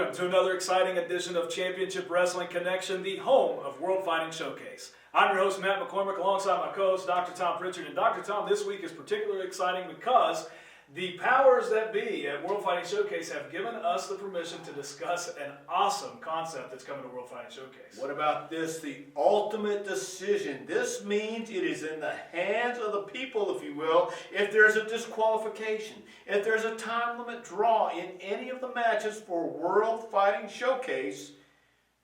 Welcome to another exciting edition of Championship Wrestling Connection, the home of World Fighting Showcase. I'm your host, Matt McCormick, alongside my co-host, Dr. Tom Pritchard. And Dr. Tom, this week is particularly exciting because the powers that be at World Fighting Showcase have given us the permission to discuss an awesome concept that's coming to World Fighting Showcase. What about this? The ultimate decision. This means it is in the hands of the people, if you will, if there's a disqualification, if there's a time limit draw in any of the matches for World Fighting Showcase,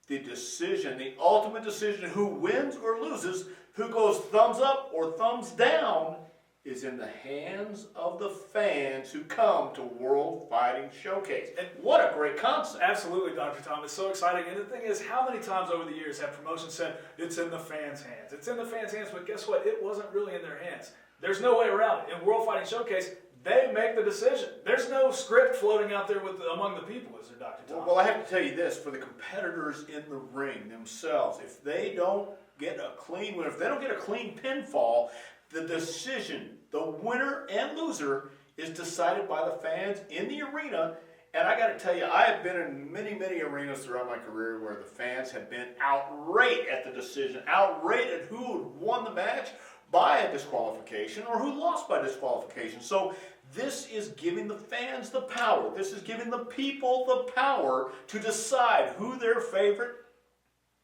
the decision, the ultimate decision, who wins or loses, who goes thumbs up or thumbs down, is in the hands of the fans who come to World Fighting Showcase. And what a great concept. Absolutely, Dr. Tom. It's so exciting. And the thing is, how many times over the years have promotions said, it's in the fans' hands? It's in the fans' hands, but guess what? It wasn't really in their hands. There's no way around it. In World Fighting Showcase, they make the decision. There's no script floating out there among the people, is there, Dr. Tom? Well, I have to tell you this, for the competitors in the ring themselves, if they don't get a clean win, if they don't get a clean pinfall, the decision, the winner and loser, is decided by the fans in the arena. And I got to tell you, I have been in many, many arenas throughout my career where the fans have been outraged at the decision, outraged at who had won the match by a disqualification or who lost by disqualification. So this is giving the fans the power. This is giving the people the power to decide who their favorite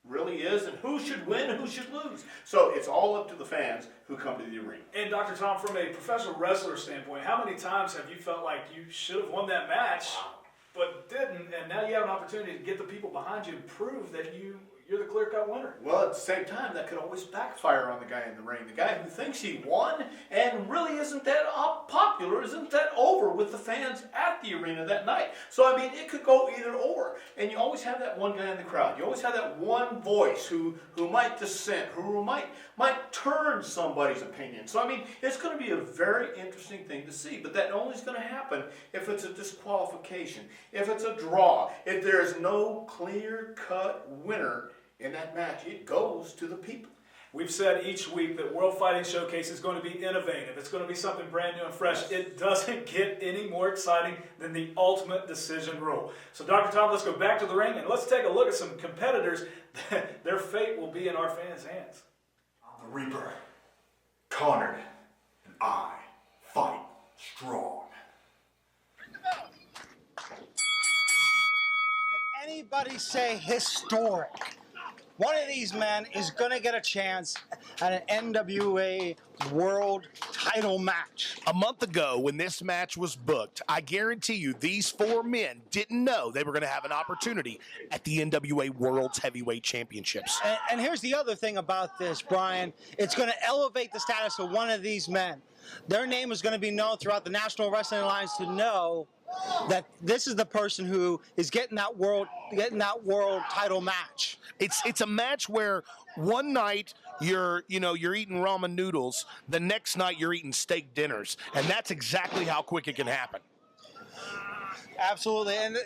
really is and who should win and who should lose. So it's all up to the fans who come to the arena. And Dr. Tom, from a professional wrestler standpoint, how many times have you felt like you should have won that match but didn't, and now you have an opportunity to get the people behind you and prove that you're the clear-cut winner? Well, at the same time, that could always backfire on the guy in the ring. The guy who thinks he won and really isn't that popular, isn't that over with the fans at the arena that night. So, I mean, it could go either or. And you always have that one guy in the crowd. You always have that one voice who might dissent, who might turn somebody's opinion. So, I mean, it's going to be a very interesting thing to see. But that only is going to happen if it's a disqualification, if it's a draw, if there is no clear-cut winner in that match. It goes to the people. We've said each week that World Fighting Showcase is going to be innovative. It's going to be something brand new and fresh. It doesn't get any more exciting than the ultimate decision rule. So, Dr. Tom, let's go back to the ring and let's take a look at some competitors. Their fate will be in our fans' hands. I'm the Reaper, cornered, and I fight strong. Can anybody say historic? One of these men is going to get a chance at an NWA World Title match. A month ago, when this match was booked, I guarantee you these four men didn't know they were going to have an opportunity at the NWA World's Heavyweight Championships. And here's the other thing about this, Brian. It's going to elevate the status of one of these men. Their name is going to be known throughout the National Wrestling Alliance to know that this is the person who is getting that world title match. It's a match where one night you're eating ramen noodles, the next night you're eating steak dinners, and that's exactly how quick it can happen. Absolutely, and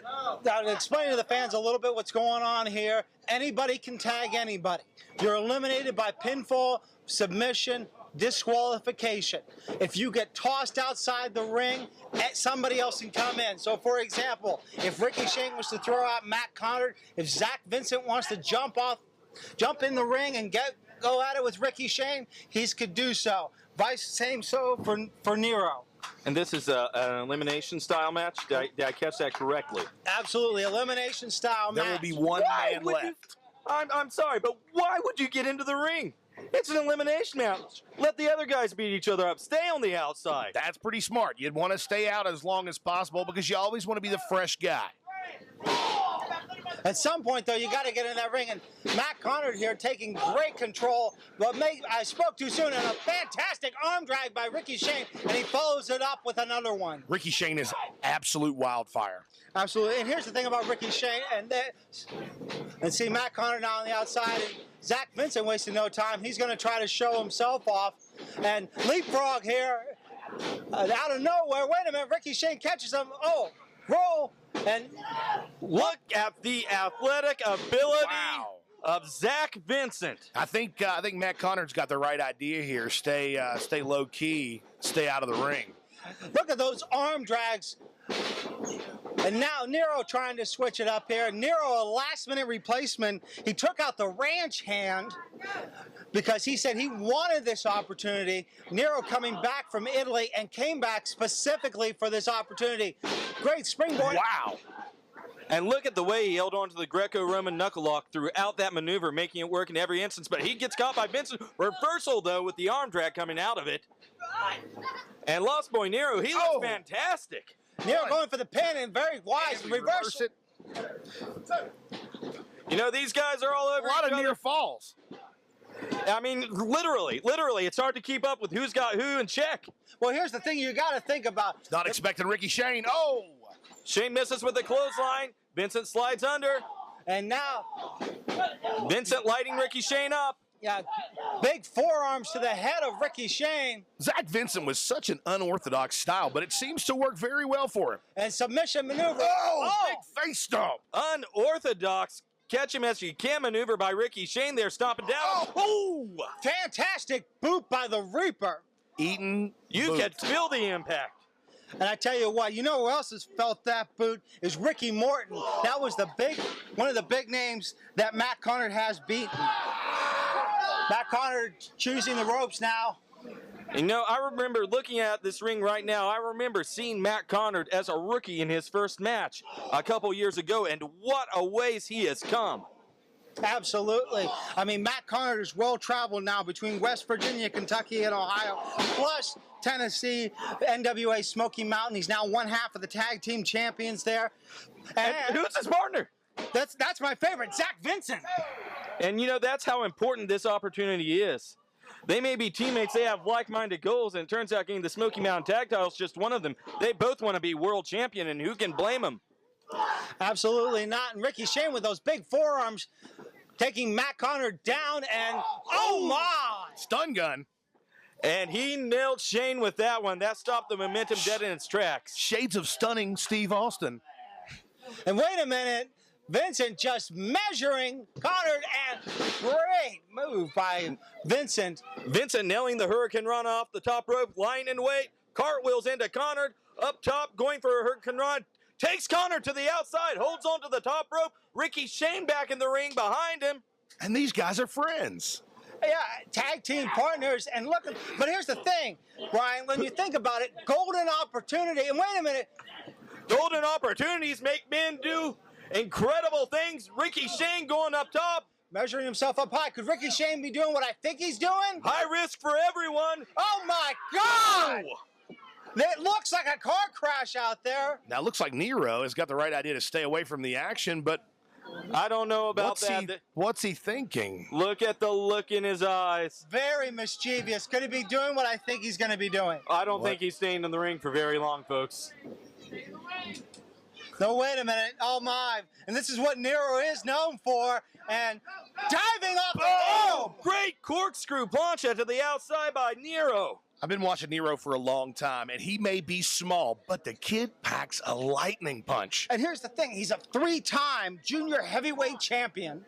to explain to the fans a little bit what's going on here, anybody can tag anybody. You're eliminated by pinfall, submission, disqualification. If you get tossed outside the ring, somebody else can come in. So, for example, if Ricky Shane was to throw out Matt Connard, if Zach Vincent wants to jump in the ring and go at it with Ricky Shane, he could do so. Same so for Nero. And this is an elimination style match? Did I catch that correctly? Absolutely, elimination style match. There will be one man left. I'm sorry, but why would you get into the ring? It's an elimination match. Let the other guys beat each other up. Stay on the outside. That's pretty smart. You'd want to stay out as long as possible because you always want to be the fresh guy. At some point, though, you got to get in that ring, and Matt Connard here taking great control, but I spoke too soon, and a fantastic arm drag by Ricky Shane, and he follows it up with another one. Ricky Shane is absolute wildfire. Absolutely, and here's the thing about Ricky Shane, and see Matt Connard now on the outside, and Zach Vincent wasting no time. He's going to try to show himself off, and leapfrog here, out of nowhere. Wait a minute, Ricky Shane catches him. Oh, roll. And look at the athletic ability of Zach Vincent. I think Matt Connard's got the right idea here. Stay low key, stay out of the ring. Look at those arm drags. And now Nero trying to switch it up here. Nero, a last-minute replacement. He took out the ranch hand because he said he wanted this opportunity. Nero coming back from Italy and came back specifically for this opportunity. Great springboard. Wow. And look at the way he held on to the Greco-Roman knuckle lock throughout that maneuver, making it work in every instance. But he gets caught by Vincent. Reversal, though, with the arm drag coming out of it. And Lost Boy Nero, he looks fantastic. Nero going for the pin and very wise reversal. You know, these guys are all over A lot each of other. near falls. I mean, literally, it's hard to keep up with who's got who in check. Well, here's the thing you got to think about. Not expecting Ricky Shane. Oh! Shane misses with the clothesline. Vincent slides under. And now, Vincent lighting Ricky Shane up. yeah, big forearms to the head of Ricky Shane. Zach Vincent was such an unorthodox style, but it seems to work very well for him. And submission maneuver. Big face stomp. Unorthodox. Catch him as you can maneuver by Ricky Shane there, stomping down. Oh! Fantastic boot by the Reaper. Eaton. You boot. can feel the impact. And I tell you what, you know who else has felt that boot is Ricky Morton. That was one of the big names that Matt Connard has beaten. Matt Connard choosing the ropes now. You know, I remember looking at this ring right now. I remember seeing Matt Connard as a rookie in his first match a couple years ago, and what a ways he has come. Absolutely. I mean, Matt Connard is well-traveled now between West Virginia, Kentucky, and Ohio, plus Tennessee, NWA Smoky Mountain. He's now one half of the tag team champions there. And who's his partner? That's my favorite, Zach Vincent. And, you know, that's how important this opportunity is. They may be teammates, they have like-minded goals, and it turns out getting the Smoky Mountain tag title is just one of them. They both want to be world champion, and who can blame them? Absolutely not. And Ricky Shane with those big forearms taking Matt Connard down, and oh my! Stun gun. And he nailed Shane with that one. That stopped the momentum dead in its tracks. Shades of stunning Steve Austin. And wait a minute, Vincent just measuring Connard, and great move by Vincent. Vincent nailing the Hurricane Run off the top rope, lying in wait, cartwheels into Connard, up top, going for a Hurricane Run, takes Connard to the outside, holds on to the top rope, Ricky Shane back in the ring behind him. And these guys are friends. Yeah, tag team partners, and look, but here's the thing, Brian, when you think about it, golden opportunity, and wait a minute. Golden opportunities make men do incredible things. Ricky Shane going up top. Measuring himself up high. Could Ricky Shane be doing what I think he's doing? High risk for everyone. Oh my God! It looks like a car crash out there. Now, it looks like Nero has got the right idea to stay away from the action, but I don't know about what's he thinking? Look at the look in his eyes. Very mischievous. Could he be doing what I think he's going to be doing? I don't think he's staying in the ring for very long, folks. No, wait a minute. Oh, my. And this is what Nero is known for. And diving off the Oh, great corkscrew plancha to the outside by Nero. I've been watching Nero for a long time, and he may be small, but the kid packs a lightning punch. And here's the thing. He's a 3-time junior heavyweight champion.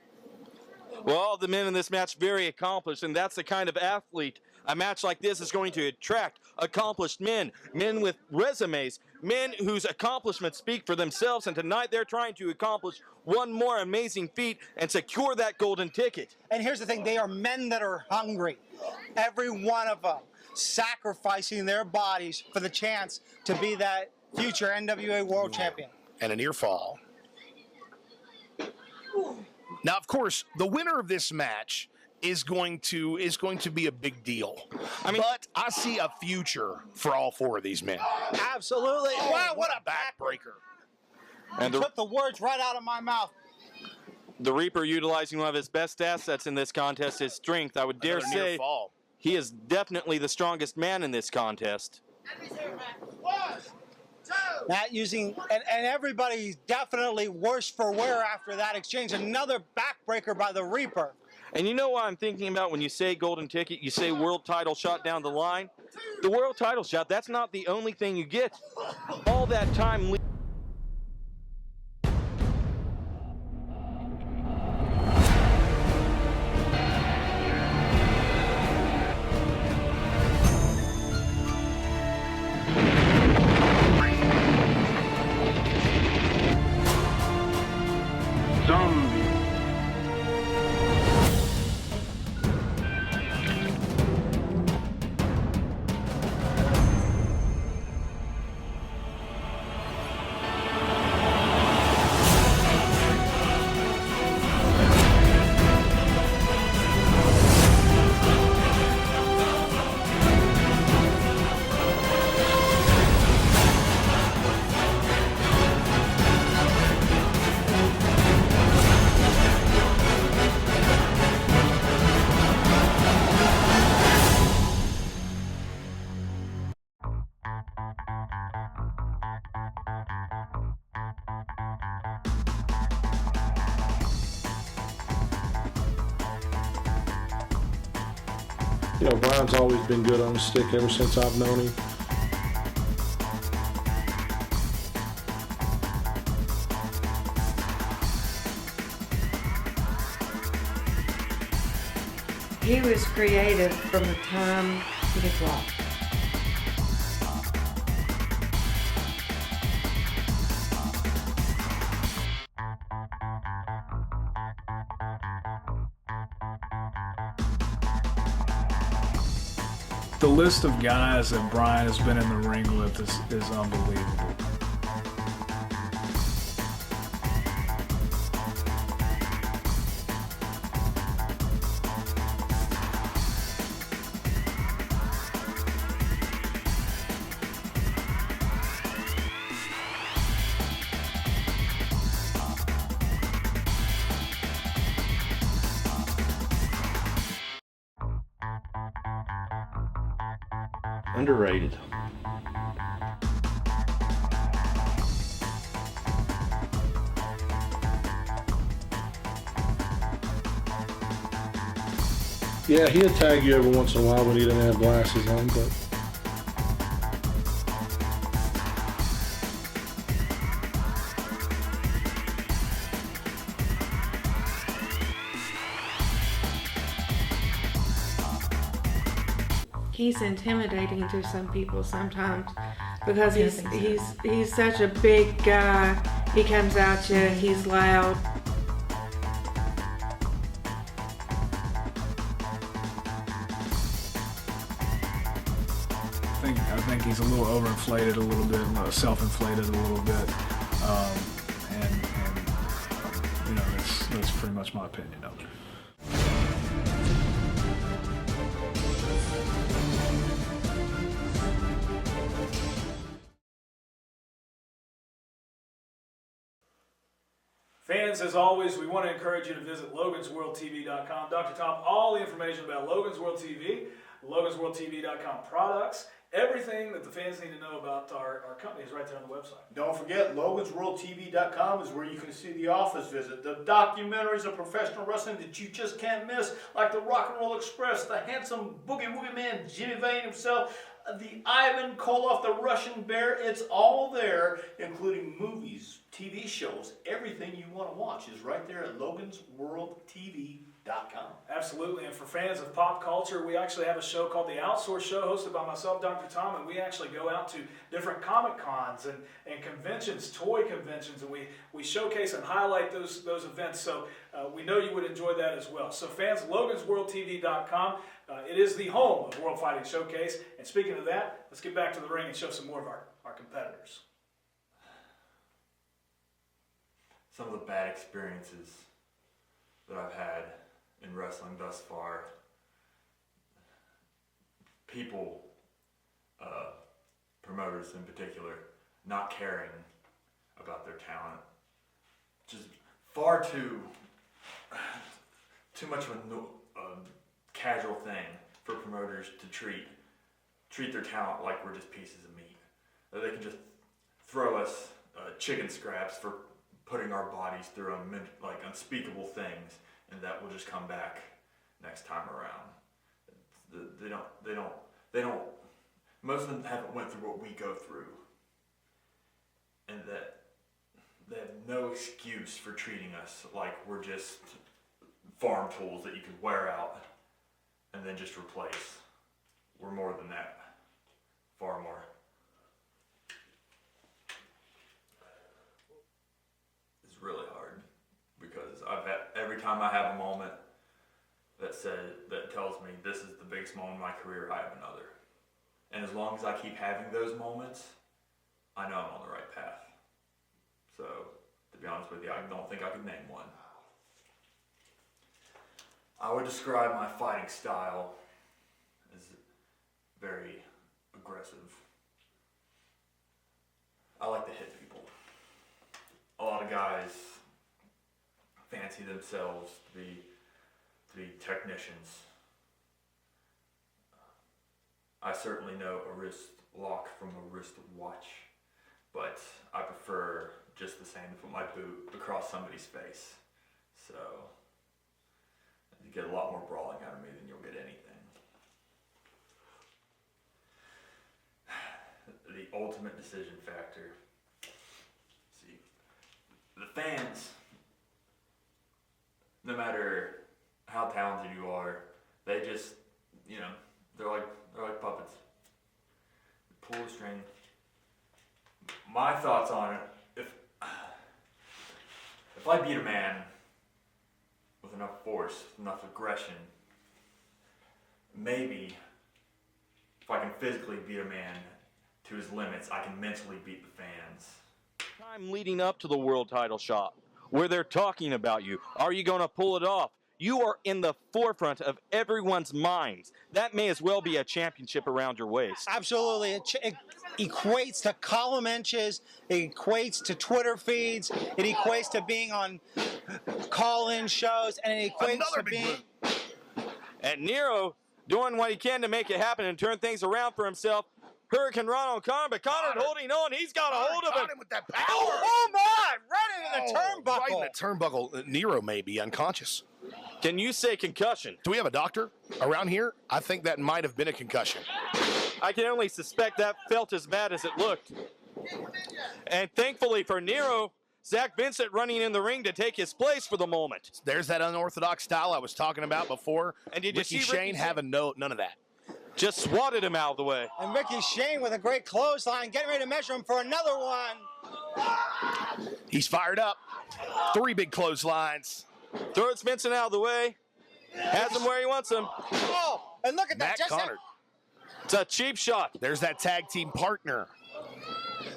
Well, all the men in this match very accomplished, and that's the kind of athlete a match like this is going to attract. Accomplished men, men with resumes, men whose accomplishments speak for themselves, and tonight they're trying to accomplish one more amazing feat and secure that golden ticket. And here's the thing. They are men that are hungry. Every one of them sacrificing their bodies for the chance to be that future NWA World Champion. And a near fall. Now, of course, the winner of this match is going to be a big deal. But I see a future for all four of these men. Absolutely. Wow, what a backbreaker. And took the words right out of my mouth. The Reaper utilizing one of his best assets in this contest, his strength. I would dare Another near say fall. he is definitely the strongest man in this contest. Matt using, and everybody's definitely worse for wear after that exchange. Another backbreaker by the Reaper. And you know what I'm thinking about when you say golden ticket, you say world title shot down the line? The world title shot, that's not the only thing you get. All that time Brian's always been good on the stick ever since I've known him. He was creative from the time he could walk. The list of guys that Brian has been in the ring with is unbelievable. Underrated. Yeah, he'd tag you every once in a while when he didn't have glasses on, but He's intimidating to some people sometimes because he's such a big guy. He comes at you, he's loud. I think he's a little overinflated a little bit, self-inflated a little bit, and that's pretty much my opinion of it. Fans, as always, we want to encourage you to visit logansworldtv.com. Dr. Tom, all the information about Logan's World TV, logansworldtv.com products, everything that the fans need to know about our company is right there on the website. Don't forget, logansworldtv.com is where you can see the office visit, the documentaries of professional wrestling that you just can't miss, like the Rock and Roll Express, the handsome Boogie Woogie Man, Jimmy Vane himself, the Ivan Koloff, the Russian Bear. It's all there, including movies, TV shows, everything you want to watch is right there at logansworldtv.com. Absolutely, and for fans of pop culture, we actually have a show called The Outsource Show, hosted by myself, Dr. Tom, and we actually go out to different Comic Cons and conventions, toy conventions, and we showcase and highlight those events, so we know you would enjoy that as well. So fans, logansworldtv.com, it is the home of World Fighting Showcase, and speaking of that, let's get back to the ring and show some more of our competitors. Some of the bad experiences that I've had in wrestling thus far. People, promoters in particular, not caring about their talent. Just far too much of a casual thing for promoters to treat their talent like we're just pieces of meat. That they can just throw us chicken scraps for putting our bodies through like unspeakable things, and that will just come back next time around. They don't. Most of them haven't went through what we go through, and that they have no excuse for treating us like we're just farm tools that you can wear out and then just replace. We're more than that, far more. It's really hard because every time I have a moment that tells me this is the biggest moment in my career, I have another. And as long as I keep having those moments, I know I'm on the right path. So, to be honest with you, I don't think I could name one. I would describe my fighting style as very aggressive. I like to hit people. A lot of guys fancy themselves to be technicians. I certainly know a wrist lock from a wrist watch, but I prefer just the same to put my boot across somebody's face. So you get a lot more brawling out of me than you'll get anything. the ultimate decision factor. See, the fans, no matter how talented you are, they just, they're like puppets. Pull the string. My thoughts on it: if I beat a man with enough force, enough aggression, maybe if I can physically beat a man to his limits, I can mentally beat the fans. Time leading up to the world title shot, where they're talking about you. Are you going to pull it off? You are in the forefront of everyone's minds. That may as well be a championship around your waist. Absolutely. It equates to column inches. It equates to Twitter feeds. It equates to being on call-in shows. And it equates to being... And Nero doing what he can to make it happen and turn things around for himself. Hurricane Ron on Connor, but Connor holding on. He's got a hold of Caught it. him with that power. Oh, my! Right into the turnbuckle. Right in the turnbuckle. Nero may be unconscious. Can you say concussion? Do we have a doctor around here? I think that might have been a concussion. I can only suspect that felt as bad as it looked. And thankfully for Nero, Zach Vincent running in the ring to take his place for the moment. There's that unorthodox style I was talking about before. And did you Ricky see Shane having none of that. Just swatted him out of the way. And Ricky Shane with a great clothesline, getting ready to measure him for another one. He's fired up. 3 big clotheslines. Throws Vincent out of the way. Has him where he wants him. Oh, and look at that. Matt Connor. It's a cheap shot. There's that tag team partner.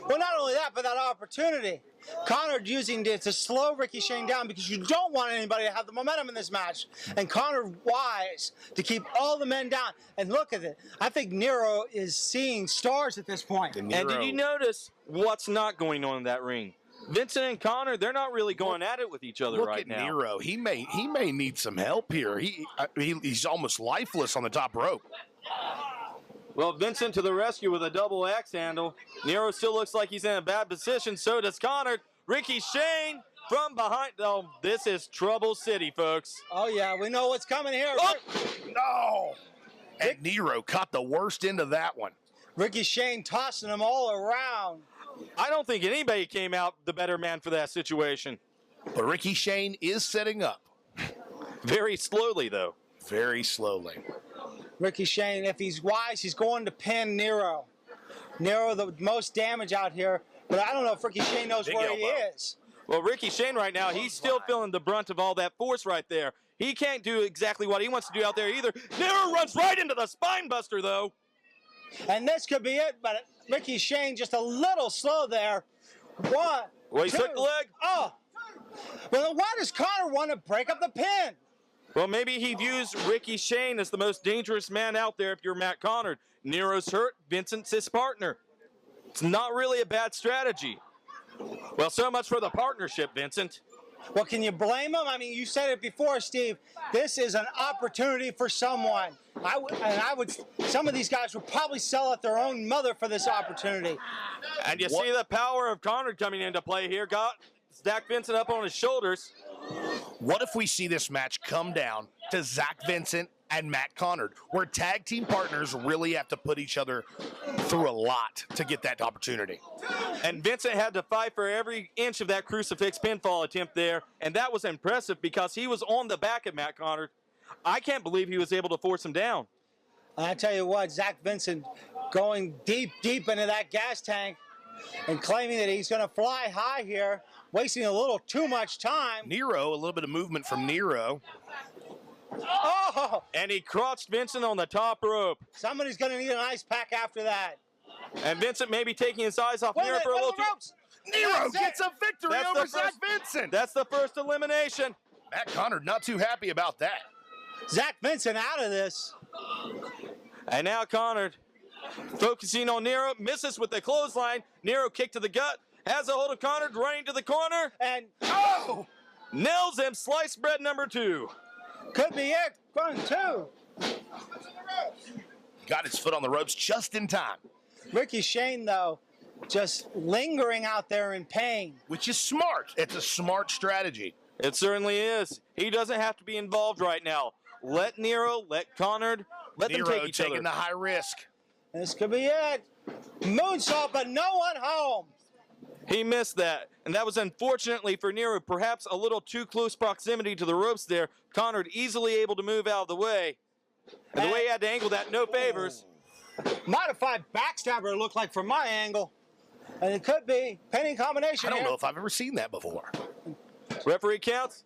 Well, not only that, but that opportunity. Connor using it to slow Ricky Shane down because you don't want anybody to have the momentum in this match. And Connor wise to keep all the men down. And look at it. I think Nero is seeing stars at this point. And did you notice what's not going on in that ring? Vincent and Connor, they're not really going at it with each other right now. Look at Nero. He may need some help here. He's almost lifeless on the top rope. Well, Vincent to the rescue with a double axe handle. Nero still looks like he's in a bad position. So does Connor. Ricky Shane from behind. Oh, this is Trouble City, folks. Oh, yeah, we know what's coming here. Oh! No! And Nero caught the worst end of that one. Ricky Shane tossing them all around. I don't think anybody came out the better man for that situation. But Ricky Shane is setting up. Very slowly, though. Very slowly. Ricky Shane, if he's wise, he's going to pin Nero. Nero, the most damage out here, but I don't know if Ricky Shane knows Big where elbow. he is. Well, Ricky Shane right now, he's still feeling the brunt of all that force right there. He can't do exactly what he wants to do out there either. Nero runs right into the spine buster, though. And this could be it, but Ricky Shane just a little slow there. 1, Well, he 2. took the leg. Oh. Well, why does Connor want to break up the pin? Well, maybe he views Ricky Shane as the most dangerous man out there if you're Matt Connor. Nero's hurt, Vincent's his partner. It's not really a bad strategy. Well, so much for the partnership, Vincent. Well, can you blame him? I mean, you said it before, Steve. This is an opportunity for someone. Some of these guys would probably sell out their own mother for this opportunity. And you see the power of Connor coming into play here. Got Zach Vincent up on his shoulders. What if we see this match come down to Zach Vincent and Matt Connor, where tag team partners really have to put each other through a lot to get that opportunity? And Vincent had to fight for every inch of that crucifix pinfall attempt there, and that was impressive because he was on the back of Matt Connor. I can't believe he was able to force him down. I tell you what, Zach Vincent going deep into that gas tank and claiming that he's going to fly high here, wasting a little too much time. Nero, a little bit of movement from Nero. Oh! And he crotched Vincent on the top rope. Somebody's going to need an ice pack after that. And Vincent may be taking his eyes off Nero for a little too. Nero gets a victory That's over the Zach first- Vincent. That's the first elimination. Matt Connor not too happy about that. Zach Vincent out of this. And now Connor focusing on Nero, misses with the clothesline. Nero kick to the gut, has a hold of Connor, running to the corner, And nails him, sliced bread number 2. could be it. 1, 2. Got his foot on the ropes just in time, Ricky Shane, though, just lingering out there in pain. which is smart. It's a smart strategy. It certainly is. He doesn't have to be involved right now. Let Nero, let Connor, let them Nero take each taking other. the high risk. This could be it. Moonsault, but no one home. He missed that, and that was unfortunately for Nero. Perhaps a little too close proximity to the ropes there. Conrad easily able to move out of the way. And the way he had to angle that, no favors. Modified backstabber, it looked like from my angle. And it could be pinning combination I don't here. know if I've ever seen that before. Referee counts.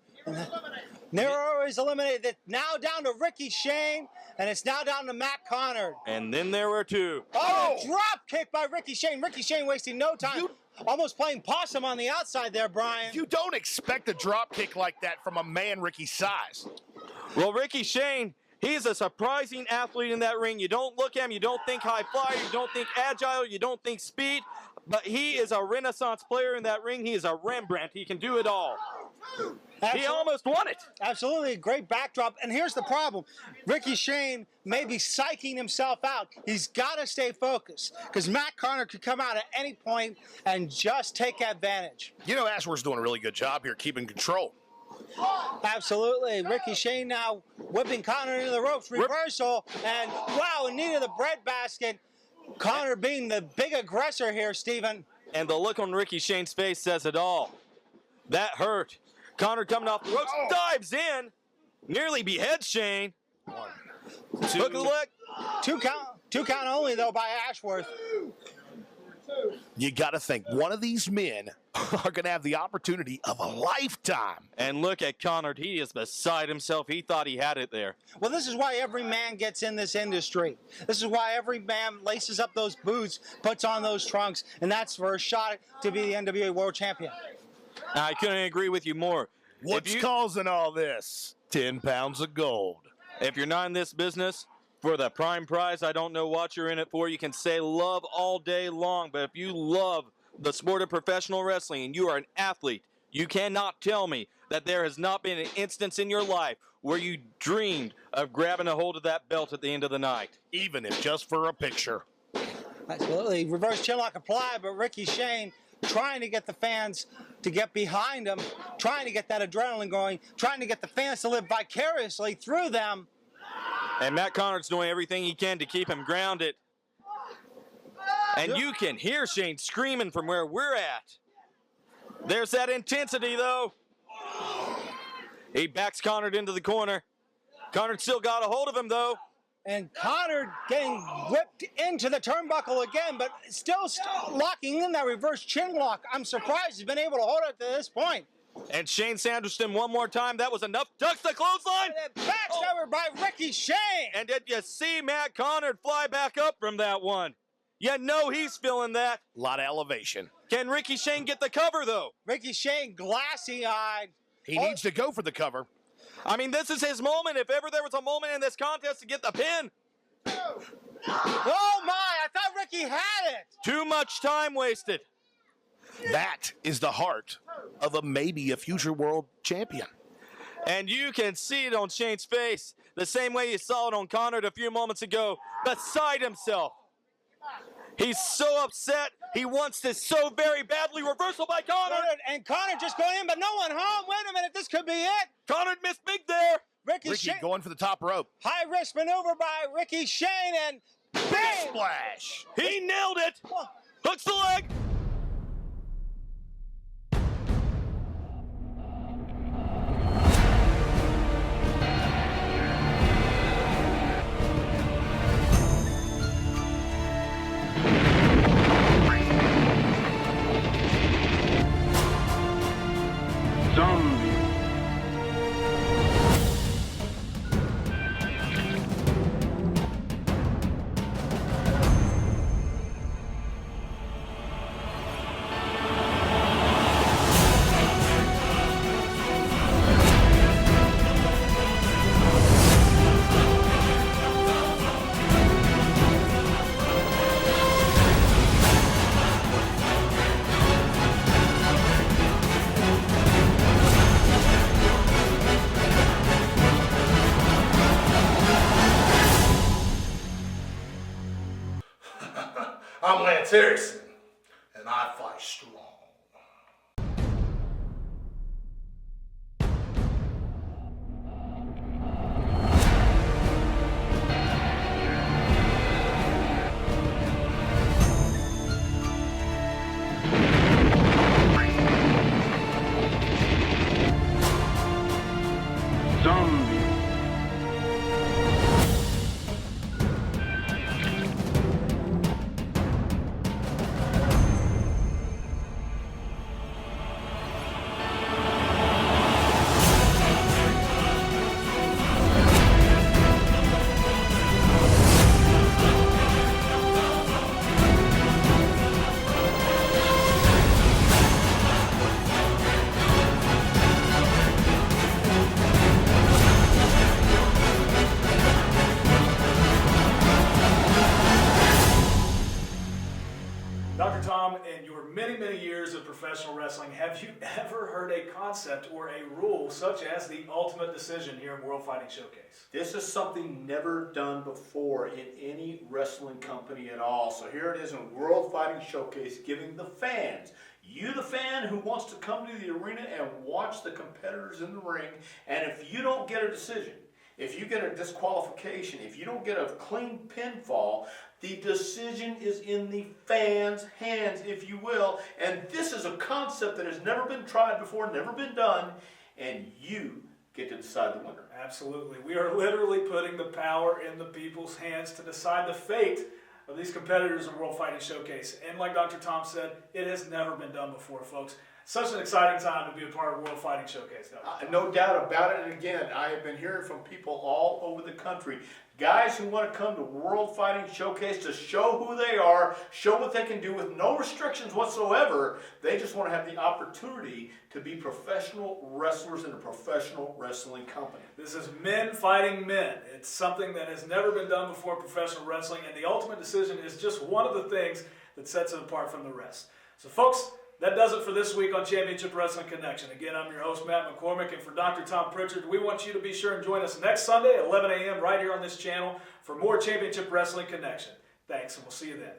Nero is eliminated. Now down to Ricky Shane, and it's now down to Matt Conard. And then there were two. Oh, drop kick by Ricky Shane. Ricky Shane wasting no time. Almost playing possum on the outside there, Brian. You don't expect a drop kick like that from a man Ricky's size. Well, Ricky Shane, he's a surprising athlete in that ring. You don't look at him, you don't think high flyer, you don't think agile, you don't think speed, but he is a renaissance player in that ring. He is a Rembrandt. He can do it all. He almost won it. Absolutely, great backdrop. And here's the problem. Ricky Shane may be psyching himself out. He's got to stay focused because Matt Conard could come out at any point and just take advantage. You know, Ashworth's doing a really good job here keeping control. Absolutely. Ricky Shane now whipping Conard into the ropes. Reversal. And wow, in need of the breadbasket. Conard being the big aggressor here, Steven. And the look on Ricky Shane's face says it all. That hurt. Conard coming off the ropes, dives in, nearly beheads Shane. Two. Hook of the leg. Two count only, though, by Ashworth. You got to think one of these men are going to have the opportunity of a lifetime. And look at Conard. He is beside himself. He thought he had it there. Well, this is why every man gets in this industry. This is why every man laces up those boots, puts on those trunks, and that's for a shot to be the NWA World Champion. I couldn't agree with you more. What's causing all this? 10 pounds of gold. If you're not in this business for the prime prize, I don't know what you're in it for. You can say love all day long, but if you love the sport of professional wrestling and you are an athlete, you cannot tell me that there has not been an instance in your life where you dreamed of grabbing a hold of that belt at the end of the night. Even if just for a picture. Absolutely. Reverse chinlock applied, but Ricky Shane trying to get the fans to get behind him, trying to get that adrenaline going, trying to get the fans to live vicariously through them. And Matt Conard's doing everything he can to keep him grounded. And you can hear Shane screaming from where we're at. There's that intensity, though. He backs Conard into the corner. Conard still got a hold of him, though. And Conard getting whipped into the turnbuckle again, but still locking in that reverse chin lock. I'm surprised he's been able to hold it to this point. And Shane sandwiched him one more time. That was enough. Ducks the clothesline. Backstabber by Ricky Shane. And did you see Matt Conard fly back up from that one? You know he's feeling that. A lot of elevation. Can Ricky Shane get the cover, though? Ricky Shane glassy-eyed. He needs to go for the cover. I mean, this is his moment. If ever there was a moment in this contest to get the pin. Oh, my. I thought Ricky had it. Too much time wasted. That is the heart of maybe a future world champion. And you can see it on Shane's face the same way you saw it on Conard a few moments ago, beside himself. He's so upset. He wants this so very badly. Reversal by Conard. And Conard just going in, but no one home. Wait a minute. This could be it. Conard missed big there. Ricky Shane going for the top rope. High risk maneuver by Ricky Shane, and bang! Splash. He nailed it. Hooks the leg. I'm Lance Erickson, and I fight strong. of professional wrestling, have you ever heard a concept or a rule such as the ultimate decision here in World Fighting Showcase? This is something never done before in any wrestling company at all. So here it is in World Fighting Showcase, giving the fans, you the fan who wants to come to the arena and watch the competitors in the ring, and if you don't get a decision, if you get a disqualification, if you don't get a clean pinfall, the decision is in the fans' hands, if you will. And this is a concept that has never been tried before, never been done, and you get to decide the winner. Absolutely. We are literally putting the power in the people's hands to decide the fate of these competitors in World Fighting Showcase. And like Dr. Tom said, it has never been done before, folks. Such an exciting time to be a part of World Fighting Showcase, Dr. No doubt about it. And again, I have been hearing from people all over the country, guys who want to come to World Fighting Showcase to show who they are, show what they can do with no restrictions whatsoever. They just want to have the opportunity to be professional wrestlers in a professional wrestling company. This is men fighting men. It's something that has never been done before in professional wrestling, and the ultimate decision is just one of the things that sets it apart from the rest. So, folks, that does it for this week on Championship Wrestling Connection. Again, I'm your host, Matt McCormick, and for Dr. Tom Pritchard, we want you to be sure and join us next Sunday at 11 a.m. right here on this channel for more Championship Wrestling Connection. Thanks, and we'll see you then.